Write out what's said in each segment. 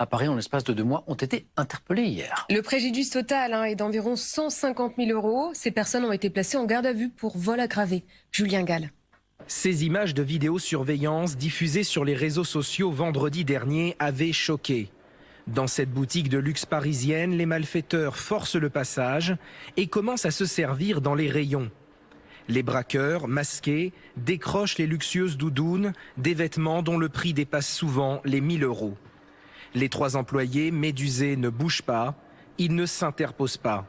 à Paris, en l'espace de 2 mois, ont été interpellés hier. Le préjudice total est d'environ 150 000 €. Ces personnes ont été placées en garde à vue pour vol aggravé. Julien Gall. Ces images de vidéosurveillance diffusées sur les réseaux sociaux vendredi dernier avaient choqué. Dans cette boutique de luxe parisienne, les malfaiteurs forcent le passage et commencent à se servir dans les rayons. Les braqueurs, masqués, décrochent les luxueuses doudounes, des vêtements dont le prix dépasse souvent les 1 000 €. Les 3 employés, médusés, ne bougent pas, ils ne s'interposent pas.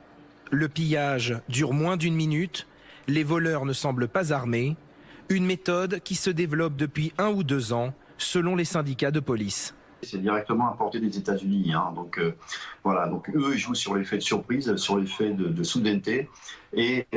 Le pillage dure moins d'1 minute, les voleurs ne semblent pas armés, une méthode qui se développe depuis 1 ou 2 ans, selon les syndicats de police. C'est directement importé des États-Unis, donc voilà. Donc eux ils jouent sur l'effet de surprise, sur l'effet de soudaineté, et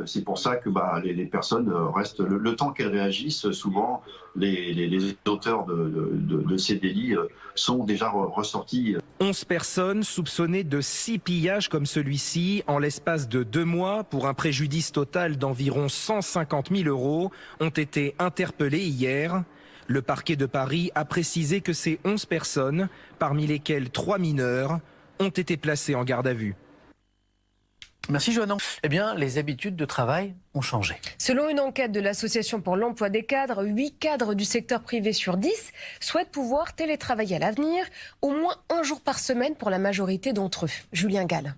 c'est pour ça que les personnes restent le temps qu'elles réagissent. Souvent, les auteurs de ces délits sont déjà ressortis. 11 personnes soupçonnées de 6 pillages comme celui-ci en l'espace de 2 mois pour un préjudice total d'environ 150 000 € ont été interpellées hier. Le parquet de Paris a précisé que ces 11 personnes, parmi lesquelles 3 mineurs, ont été placées en garde à vue. Merci Joannan. Eh bien, les habitudes de travail ont changé. Selon une enquête de l'Association pour l'emploi des cadres, 8 cadres du secteur privé sur 10 souhaitent pouvoir télétravailler à l'avenir, au moins 1 jour par semaine pour la majorité d'entre eux. Julien Gall.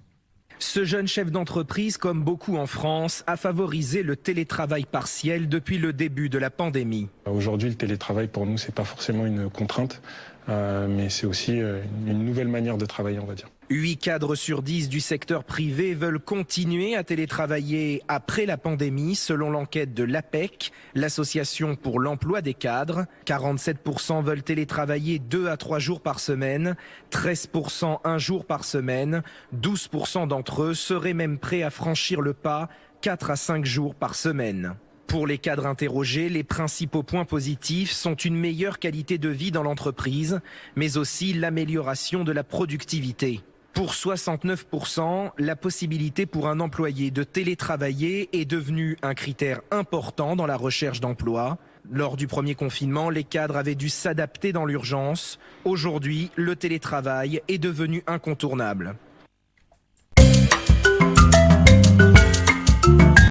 Ce jeune chef d'entreprise, comme beaucoup en France, a favorisé le télétravail partiel depuis le début de la pandémie. Aujourd'hui, le télétravail, pour nous, c'est pas forcément une contrainte, mais c'est aussi une nouvelle manière de travailler, on va dire. 8 cadres sur 10 du secteur privé veulent continuer à télétravailler après la pandémie, selon l'enquête de l'APEC, l'Association pour l'emploi des cadres. 47% veulent télétravailler 2 à 3 jours par semaine, 13% 1 jour par semaine, 12% d'entre eux seraient même prêts à franchir le pas 4 à 5 jours par semaine. Pour les cadres interrogés, les principaux points positifs sont une meilleure qualité de vie dans l'entreprise, mais aussi l'amélioration de la productivité. Pour 69%, la possibilité pour un employé de télétravailler est devenue un critère important dans la recherche d'emploi. Lors du premier confinement, les cadres avaient dû s'adapter dans l'urgence. Aujourd'hui, le télétravail est devenu incontournable.